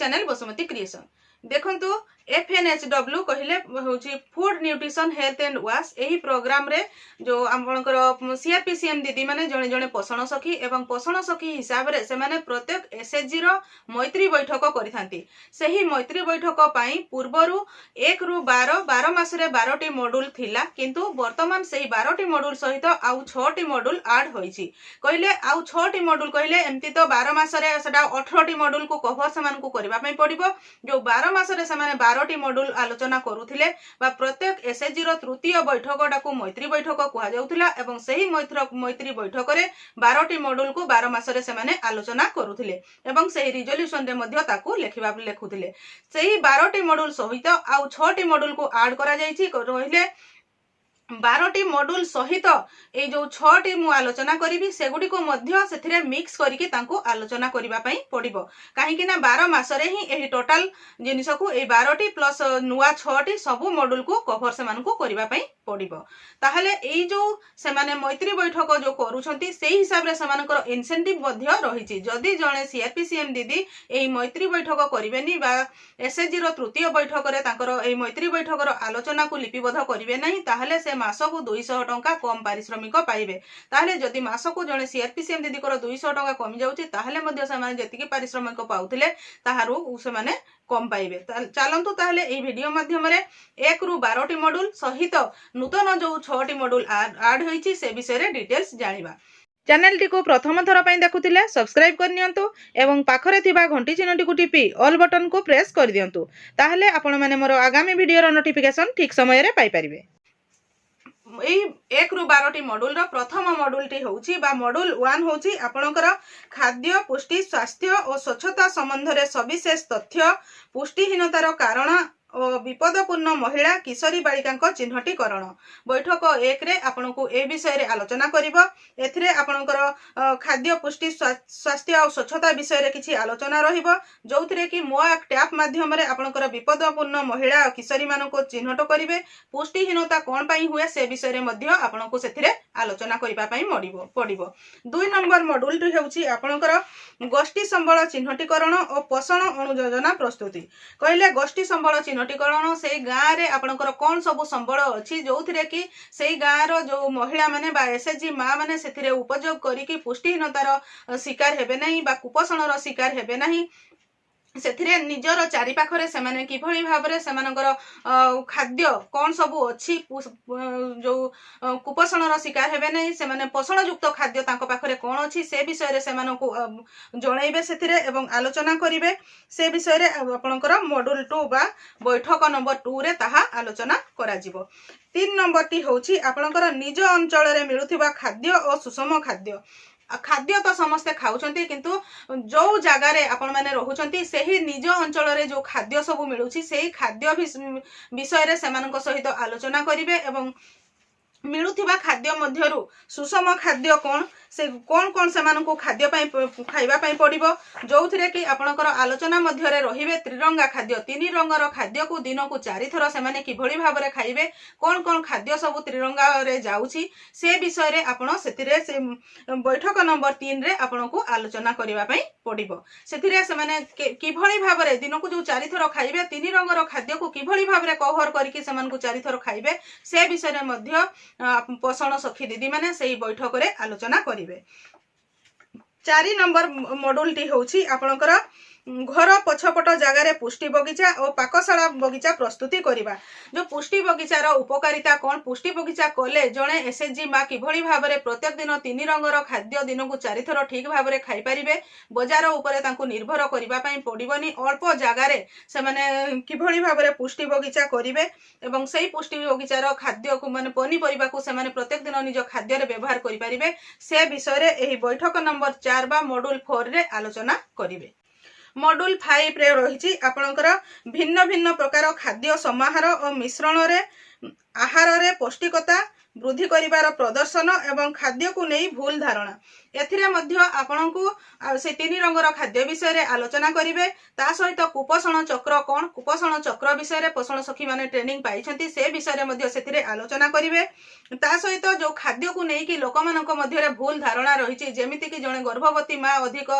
Channel Basumati creation. देखंतु FNHW कहले होची food nutrition health and wash एही प्रोग्राम रे जो आपनकर CRPCM दीदी माने जणे जणे पोषण सखी एवं पोषण सखी हिसाब रे से माने प्रत्येक SHG रो मैत्री बैठक करिथांती। सेही मैत्री बैठक पई पूर्वरु 1 रु 12 मास रे 12 टी मॉड्यूल थिला, किंतु वर्तमान सेही 12 टी मॉड्यूल सहित आउ 6 टी मॉड्यूल ऐड होईची। कहले आउ 6 टी मॉड्यूल कहले एमती तो 12 मास रे सेटा 18 टी मॉड्यूल को कवर समान को करबा पई पड़िबो। जो 12 मास रे समान 12 टी मॉड्यूल आलोचना करूथिले बा प्रत्येक SHG रो तृतीय बैठकटा को मैत्री बैठक कुहा जाउथिला एवं सेही मैत्री बैठक रे 12 टी मॉड्यूल को 12 मास रे समान आलोचना करूथिले एवं सेही रिजोल्यूशन रे मध्ये ताकू लेखुथिले। सेही 12 टी मॉड्यूल सहित आउ 6 टी मॉड्यूल को ऐड करा जाईची। रहिले 12 टी मॉड्यूल सहित ए जो 6 टी मु आलोचना करिवि सेगुडी को मध्य सेथिरे मिक्स करिकि तांको आलोचना करिबा पई पड़िबो। काहे कि ना 12 मास रे ही एही टोटल जिनिस को ए 12 टी प्लस नुवा 6 टी सब मॉड्यूल को कवर से मानको करिबा पई पड़िबो। ताहले एई जो से माने मैत्री बैठक जो करूछंती सेही हिसाब रे समानकर इन्सेंटिव मध्य रहिछि। जदि जणे CRPCM दीदी एही मैत्री बैठक करिवेनी बा SHG रो तृतीय बैठक रे तांकर एही मैत्री बैठक रो आलोचना को लिपिबद्ध करिवे नाही, ताहले से मासको 200 टंका कम पारिश्रमिक पाइबे। ताहले जदि मासको जणे CRPCM दीदी को 200 टंका कमी जाउछि ताहले मध्ये से माने जतिके पारिश्रमिक पाउथिले ताहारु से माने कम पाइबे। चलंतु ताहले एही वीडियो माध्यम रे 1 रु 12 टी मॉड्यूल सहित नूतन जो 6 टी मॉड्यूल ऐड होईछि से विषय रे डिटेल्स जानिबा। चैनल टी को प्रथम थर पई देखुथिले सब्सक्राइब कर नियंतु एवं पाखरे थिबा घंटी चिन्हटी को टिपी ऑल बटन को प्रेस कर दियंतु। ताहले आपण माने मोर आगामी वीडियो रो नोटिफिकेशन ठीक समय रे पाई परिबे। 1 रु 12 टी मॉड्यूल रो प्रथम मॉड्यूल टी होउची बा मॉड्यूल 1 होउची आपणकर खाद्य पुष्टि स्वास्थ्य और स्वच्छता संबंध रे सविशेष तथ्य पुष्टिहीनतार कारण और विपदपूर्ण महिला किशोरी बालिका चिन्हटीकरण। बैठक 1 रे आपनको ए विषय रे आलोचना करिवो। एथिरे आपणकर खाद्य पुष्टि स्वास्थ्य और स्वच्छता विषय रे किछि आलोचना रहिबो, जोथिरे कि मो एक टैप माध्यम रे आपणकर विपदपूर्ण महिला और किशोरी मानको चिन्हट करिवे। पुष्टिहीनता कोन पई हुए से विषय रे मध्ये आपनको सेथिरे आलोचना करिबा पई पड़िबो। 2 नंबर मॉड्यूल टी हेउची आपणकर गोष्ठी संबल चिन्हटीकरण और पोषण अनुयोजना प्रस्तुति। कहले गोष्ठी संबल चिन्हटीकरण से गाँव रे आपणकर कौन सब संबल अच्छी जो थिरे कि से गाँव जो महिला माने बा SHG माँ माने सेथिरे उपयोग करिकि पुष्टिहीनतार शिकार हेबे नाही बा कुपोषणर शिकार हेबे नाही। सेथिरे निजर चारि पाखरे से माने किभଳି भाबरे सेमानकर खाद्य कौन सब अच्छी जो कुपोषणर शिकार हेबे नहीं, से माने पोषण युक्त खाद्य तांको पाखरे कौन अच्छी से विषय रे सेमानकु जणैबे सेथिरे एवं आलोचना करिवे। से विषय रे आपणकर मॉड्यूल 2 बा बैठक नंबर 2 रे ताहा आलोचना करा जिवो। 3 नंबर टी होची आपणकर निज अंचल रे मिलुथिबा खाद्य और सुषम खाद्य। खाद्य तो समस्ते खाउछंती, किंतु जो जगार आपण माने रहुछंती सेही निज अंचल रे जो खाद्य सब मिलुछि सेही खाद्य विषय रे सेमानक सहित आलोचना करिवे एवं मिलुथिबा खाद्य मध्यरु सुषम खाद्य कौन से कौन से मानकु खाद्य खाइबा पई पड़िबो, जोथिरे कि आपणकर आलोचना मध्य रे रहिबे त्रिरंगा खाद्य। 3 रंगर खाद्य को दिन को 4 थर से माने किभଳି भाबरे खाइबे, कौन खाद्य सब त्रिरंगा रे जाउछि से विषय रे आपण सेतिरे से बैठक नंबर 3 रे आपणकु आलोचना करिबा पई पड़िबो। सेतिरे से माने किभଳି भाबरे दिन को जो 4 थर खाइबे 3 रंगर खाद्य को किभଳି भाबरे कवर करिकि से मानकु 4 थर खाइबे से विषय रे मध्य पोषण सखी दीदी माने सेही बैठक रे आलोचना करिवे। 4 नंबर मॉड्यूल टी होउची आपणकर घर पछपट जगार पुष्टि बगीचा और पाकशाला बगीचा प्रस्तुति करिबा। जो पुष्टि बगीचार उपकारिता कौन, पुष्टि बगीचा कले जणे SHG माँ किभଳି भाबरे प्रत्येक दिन 3 रंगर खाद्य दिन को 4 थर ठीक भाबरे खाई परिबे। बजार उपरे तांको निर्भर करिबा पई पड़िबनी। अल्प जगार से माने किभଳି भाबरे पुष्टि बगीचा करिवे एवं सेही पुष्टि बगीचार खाद्य को माने पनीपरिबा को से माने प्रत्येक दिन निज खाद्य रे व्यवहार करि परिबे। से विषय रे एही बैठक नंबर 4 बा मॉड्यूल 4 रे आलोचना करिवे। मॉड्यूल 5 रे रहिछि आपणकर भिन्न भिन्न प्रकार खाद्य समाहार और मिश्रण रे आहार रे पौष्टिकता वृद्धि करिवार प्रदर्शन एवं खाद्य को नहीं भूल धारणा एथिरे मध्य आपणकू से 3 रंगर खाद्य विषय रे आलोचना करिवे ता सहित कुपोषण चक्र कोन कुपोषण चक्र विषय रे पोषण सखी माने ट्रेनिंग पाइछंती से विषय रे मध्य सेथिरे आलोचना करिवे ता सहित जो खाद्य को नहीं कि लोक मानक मध्य रे भूल धारणा रहिछि जेमिति कि जणे गर्भवती माँ अधिक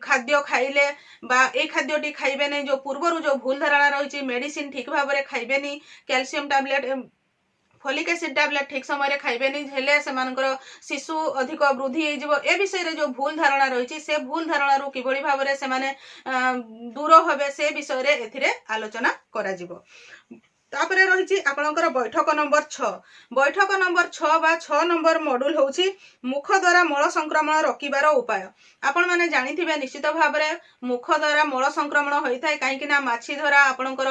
खाद्य खाइले बा ए खाद्यटी खाइबे नै जो पूर्वरु जो भूल धारणा रहिछि मेडिसिन ठीक भाव रे खाइबे नै calcium tablet folic acid tablet ठीक समय खाइबे नहीं हेले सेमानकर शिशु अधिक वृद्धि हो ए विषय रे जो भूल धारणा रही से भूल धारणा रू किभली भाव रे सेमाने दूर हेबे से विषय रे एथिरे आलोचना करा जिवो तापरे रही आपणकर बैठक नंबर 6 बैठक नंबर 6 बा 6 नंबर मॉड्यूल होउची मुख द्वारा मल संक्रमण रोकिबार उपाय आपण माने जानिथिबे निश्चित भाव रे मुख द्वारा मल संक्रमण होइथाय काहे कि ना माछी द्वारा आपणकर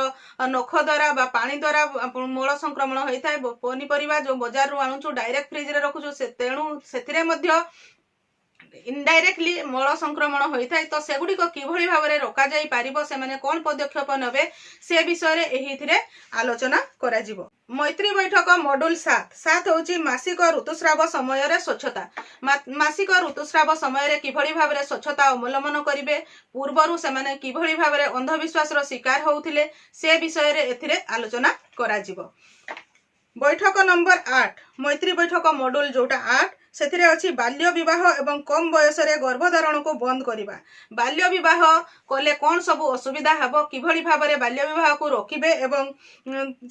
नख द्वारा बा पानी द्वारा मल संक्रमण होइथाय पनी परिबा जो बाजार रु आणुचु डायरेक्ट फ्रिज रे रखुचु से तेणु सेथिरे मध्य इनडायरेक्टली मल संक्रमण होता है तो सेगुड़ी को किभली भाव में रोका जाई पारिबो से माने कौन पदक्षेप नेबे से विषय रे एहिथिरे आलोचना करा जिवो मैत्री बैठक मॉड्यूल 7 होची मासिक ऋतुस्राव समय रे स्वच्छता मासिक ऋतुस्राव समय रे किभली भाव में स्वच्छता अवलंबन करिवे पूर्वरु से माने किभली भाव में अंधविश्वास रो शिकार होउथिले से विषय रे एथिरे आलोचना करा जिवो बैठक नंबर 8 मैत्री बैठक मॉड्यूल जोटा 8 सेथिरे अछि बाल्य विवाह एवं कम बयस रे गर्भधारण को बंद करिबा बाल्य विवाह कले कौन सब असुविधा हेबो किभली भाव रे बाल्य विवाह को रोकिबे एवं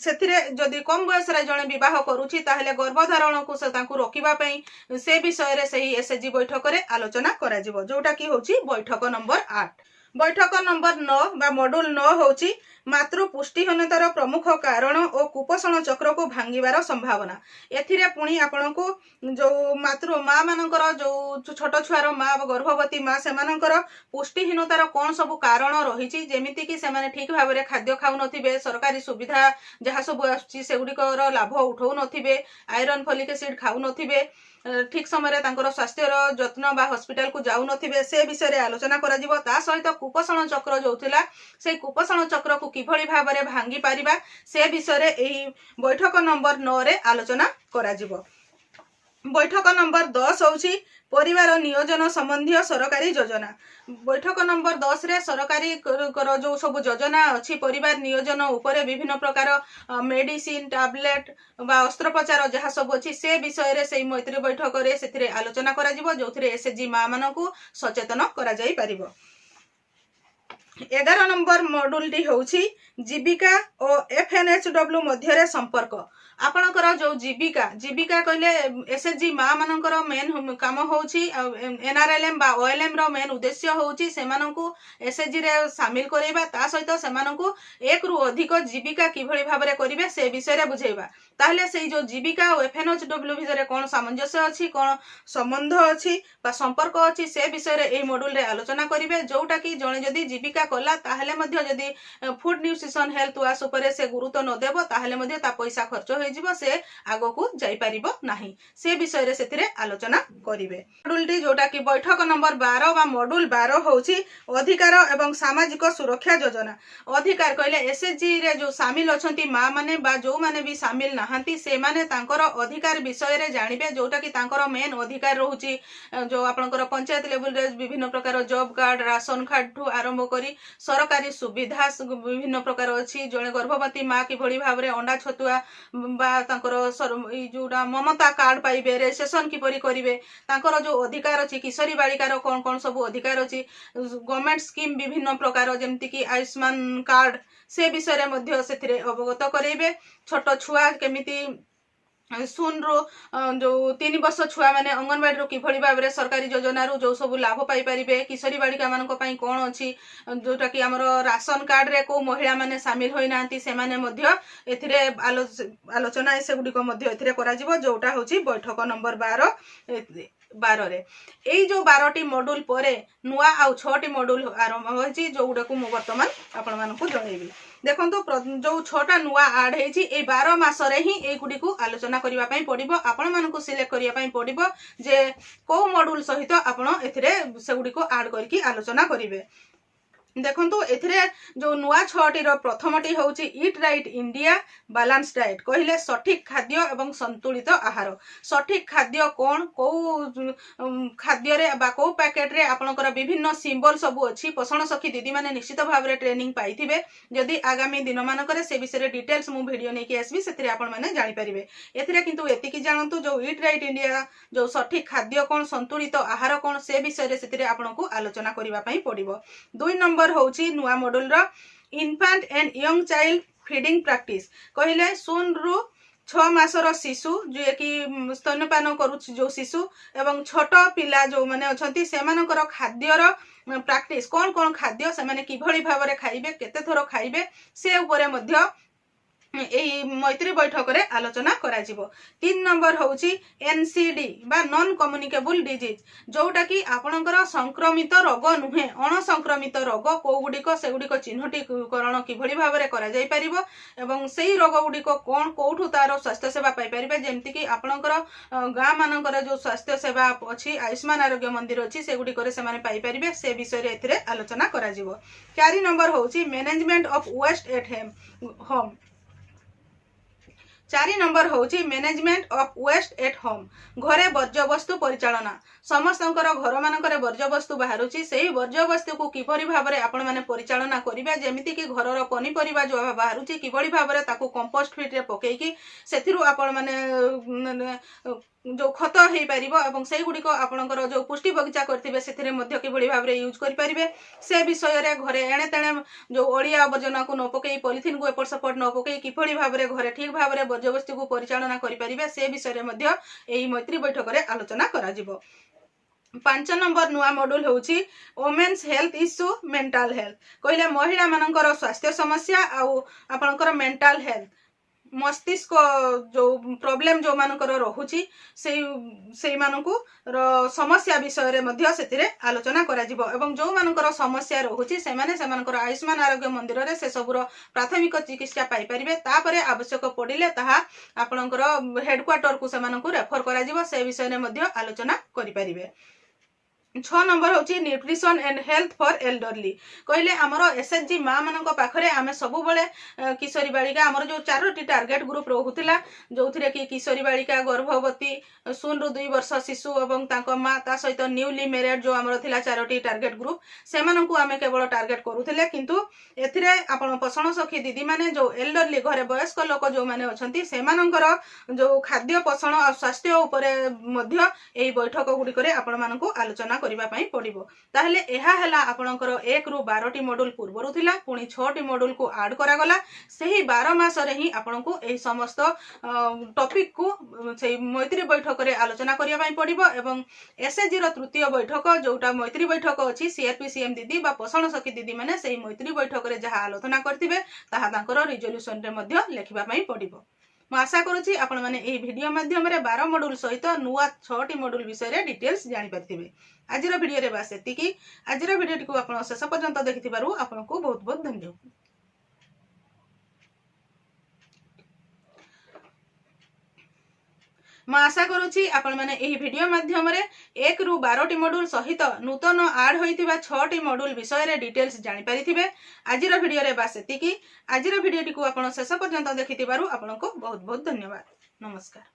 सेथिरे जदि कम बयस रे जणे विवाह करूछि ताहेले गर्भधारण को से तांकु रोकिबा पई से विषय रे सही एसएचजी बैठक रे आलोचना करा जिवो जोटा की होछि बैठक नंबर 8 बैठक नंबर 9 बा मॉड्यूल 9 होची मातृ पुष्टिहीनतार प्रमुख कारण और कुपोषण चक्र को भांगिबार संभावना एथिरे पुणी आपनको जो मातृ माँ मानकर जो छोट छुआर माँ गर्भवती माँ से पुष्टिहीनतार कौन सब कारण रही जेमिति कि सेमाने ठीक भाव में खाद्य खाऊ नथिबे सरकारी सुविधा जहाँ सब आछि सेगुड़िकर लाभ उठाऊ नथिबे आयरन फोलिक एसिड खाऊ नथिबे ठीक समय तांकर स्वास्थ्यर जत्न बा हॉस्पिटल को जाऊ नथिबे से विषय रे आलोचना करा जिवो ता सहित कुपोषण चक्र जोथिला से कुपोषण चक्र को किभली भाव में भांगी पारिबा से विषय रे एही बैठक नंबर 9 रे आलोचना करा जिवो बैठक नंबर 10 होची परिवार नियोजन संबंधी सरकारी योजना बैठक नंबर 10 रे सरकारी जो सब योजना अच्छी परिवार नियोजन उपरे विभिन्न प्रकार मेडिसिन टैबलेट बा अस्त्रोपचार जहाँ सब अच्छी से विषय रे से मैत्री बैठक रे सेथिरे आलोचना करा जिवो जोथिरे एसएचजी माँ मानकू सचेतन करा जाई परिबो 11 नंबर मॉड्यूल टी होची जीविका और एफएनएचडब्ल्यू मध्य संपर्क आपणकर जो जीविका जीविका कहले एसएचजी माँ मानकर मेन काम होची एनआरएलएम बा ओएलएम रो मेन उद्देश्य होची सेमानकू एसएचजी रे शामिल करैबा ता सहित सेमानकू एक रु अधिक जीविका किभली भाव में करिवे से विषय रे बुझेबा ताहले सेई जो जीविका और एफएनएचडब्ल्यू भितर कौन सामंजस्य अछि कौन संबंध अछि बा संपर्क अछि से विषय रे एई मॉड्यूल रे आलोचना करिवे जोटा कि जणे जदी जीविका कला ताहले मध्य जदी फूड न्यूट्रिशन हेल्थ वास उपरे से गुरुत्व न देबो ताहले मध्य ता पैसा खर्च होई जिवो से आगो को जाई परिबो नाही से विषय रे सेथिरे आलोचना करिवे मॉड्यूल टी जोटा कि बैठक नंबर 12 बा मॉड्यूल 12 होची अधिकार एवं सामाजिक सुरक्षा योजना अधिकार कहले एसएचजी रे जो शामिल अछंती माँ माने बा जो माने भी शामिल नाहंती से माने तांकर अधिकार विषय रे जानिबे जोटा कि तांकर मेन अधिकार रहूची जो आपनकर पंचायत लेवल रे विभिन्न प्रकार जॉब कार्ड राशन कार्ड ठू आरंभ करी सरकारी सुविधा विभिन्न प्रकार अछि जणे गर्भवती माँ कि भली भाव रे अंडा छतुआ बा तांकर जोड़ा ममता कार्ड पाइबे रेजिस्ट्रेशन किपरि करिवे तांकर जो अधिकार अछि किशोरी बालिकार कौन कौन सब अधिकार अछि गवर्नमेंट स्कीम विभिन्न प्रकार जेमति कि आयुष्मान कार्ड से विषय रे मध्य सेथिरे अवगत करेबे छोट छुआ केमिति सुन रो जो 3 वर्ष छुआ माने अंगनवाड़ी रो किभली भाव में सरकारी योजना रो जो सब लाभ पाई परिबे किशोरी बालिका मानक पई कोन अछि जोटा कि हमर राशन कार्ड रे को महिला माने शामिल होई नांती से माने मध्य एथिरे आलोचना से गुडी को मध्य एथिरे करा जिवो जोटा होची बैठक नंबर 12 रे एई जो 12टी मॉड्यूल परे नुआ आउ 6टी मॉड्यूल आरंभ होची जो गुडा को मु वर्तमान आपण मानकू जणैबी देखंतु जो 6टा नुआ ऐड हेची ए 12 मास रे ही ए गुडी को आलोचना करिवा पई पडिबो आपण मानकू सिलेक्ट करिया पई पडिबो जे को मॉड्यूल सहित आपण एथिरे से गुडी को ऐड करके आलोचना करिवे देखंतु एथिरे जो नुआ 6टी रो प्रथमटी होउची eat right India balance diet कहले सठिक खाद्य एवं संतुलित आहार। सठिक खाद्य कोन को खाद्य रे बा को पैकेट रे आपनकर विभिन्न सिंबल सब अछि। पोषण सखी दीदी माने निश्चित भाव रे ट्रेनिंग पाइथिबे। जदि आगामी दिन मानकर से विषय डिटेल्स मु वीडियो नै कि आसबी सेथिरे आपन माने जानि परिबे। एथिरे किंतु एतिकी जानंतु जो ईट राइट इंडिया जो सठिक खाद्य कोन संतुलित आहार कोन से विषय रे सेथिरे आपनको आलोचना करिवा पई पड़िबो। 2 नंबर होउची नुआ मॉड्यूल रो infant and young child feeding practice कहले 0 रु 6 मासर शिशु जे कि स्तनपान करू जो शिशु एवं छोट पिला जो माने अछंती सेमानकर खाद्यर प्रैक्टिस कोन कोन खाद्य से माने किभଳି भाबरे खाइबे केते थरो खाइबे से ऊपर मध्य एही मैत्री बैठक रे आलोचना करा जिवो। 3 नंबर होउची एनसीडी बा नॉन कम्युनिकेबल डिजीज जोटा कि आपणकर संक्रमित रोग नुहे अण संक्रमित रोग को गुडिको से गुडिको चिन्हटीकरण किभଳି भाबरे करा जाई परिबो एवं सेही रोग गुडिको कोन कोठु तारो स्वास्थ्य सेवा पाई परिबे जेमति कि आपणकर गां मानकर जो स्वास्थ्य सेवा अछि आयुष्मान आरोग्य मंदिर अछि से गुडिको रे से माने पाई परिबे से विषय रे एथिरे आलोचना करा जिवो। 4 नंबर होउची management of waste at home 4 नंबर होउची management of waste at home घरे वर्ज्य वस्तु परिचालना। समस्तंकर घर मानकर वर्ज्य वस्तु बाहरुची सेही वर्ज्य वस्तु को किभଳି भाबरे आपण माने परिचालना करिबे जेमिति कि घरर पनिपरिबा जो बाहरुची किभଳି भाबरे ताको कंपोस्ट फिट रे पकेकी सेथिरु आपण माने जो खत हेई परिबो एवं सेही गुडी को आपणकर जो पुष्टि बगीचा करथिबे सेथिरे मध्य किभଳି भाबरे यूज करि परिबे से विषय रे घरे एणे तेणे जो ओलिया आवर्जना को न पकेई पॉलिथिन को एपट सपट न पकेई किभଳି भाबरे घरे ठीक भाबरे वर्ज्य वस्तु को परिचालना करि परिबे से विषय रे मध्य एही मैत्री बैठक रे आलोचना करा जिवो। 5 नंबर नुआ मॉड्यूल होउची women's health issue mental health कहले महिला मानकर स्वास्थ्य समस्या आउ आपनकर मेंटल हेल्थ मस्तिष्क जो प्रॉब्लम जो मानकर रहुची से मानकु समस्या विषय रे मध्य सेतिरे आलोचना करा जिवो एवं जो मानकर समस्या रहुची से माने से मानकर आयुष्मान आरोग्य मंदिर रे से सबुर प्राथमिक चिकित्सा पाई परिबे तापरे आवश्यक पडिले ताहा आपनकर हेडक्वार्टर को से मानकु रेफर करा जिवो से विषय रे मध्य आलोचना करि परिबे। 6 नंबर होची nutrition and health for elderly कहले हमरो एसएचजी मां मानक पाखरे आमे सब बेले किशोरी बालिका हमरो जो 4टी टार्गेट ग्रुप रहुतिला जोथिरे कि किशोरी बालिका गर्भवती 0 रु 2 वर्ष शिशु एवं ताको मां ता सहित न्यूली मैरिड जो हमरो थिला 4टी टार्गेट ग्रुप से मानकु आमे केवल टार्गेट करूथिले किंतु एथिरे आपण पोषण सखी दीदी माने जो एल्डरली घरे वयस्क लोक जो माने अछंती से मानकर जो खाद्य पोषण और स्वास्थ्य ऊपर मध्य एही बैठक गुडी करे आपण मानकु आलोचना करिबा पई पडिबो। ताहले एहा हला आपणकर 1 रु 12टी मॉड्यूल पूर्वरु थिला पुनी 6टी मॉड्यूल को ऐड करा गला सेही 12 मास रे ही आपणकु एही समस्त टॉपिक को सेही मैत्री बैठक रे आलोचना करिया पई पडिबो एवं एसएचजी रो तृतीय बैठक जोटा मैत्री बैठक अछि सीआरपीसीएम दीदी बा पोषण सखी दीदी माने सेही मैत्री बैठक रे जहा आलोचना करथिबे ताहा तांकर रिजोल्यूशन रे मध्य लेखिबा पई पडिबो। मैं आशा करुच्ची आपण मैंने यही वीडियो माध्यम 12 मॉड्यूल सहित नुआ 6टी मॉड्यूल विषय रे डिटेल्स जानि पारथिबे। आजिर वीडियो रे बास एतिकी। आजिर वीडियो को आपण शेष पर्यंत देखिथिबारु आपनको बहुत बहुत धन्यवाद। मैं आशा करुच्ची आपण मैंने यही वीडियो माध्यम 1 रु 12टी मॉड्यूल सहित नूतन ऐड होइतिबा 6टी मॉड्यूल विषय रे डिटेल्स जानि पारिथिबे। आजिर वीडियो रे बास एतिकी। आजिर वीडियो को आपण शेष पर्यंत देखिथिबारु आपनको बहुत बहुत धन्यवाद। नमस्कार।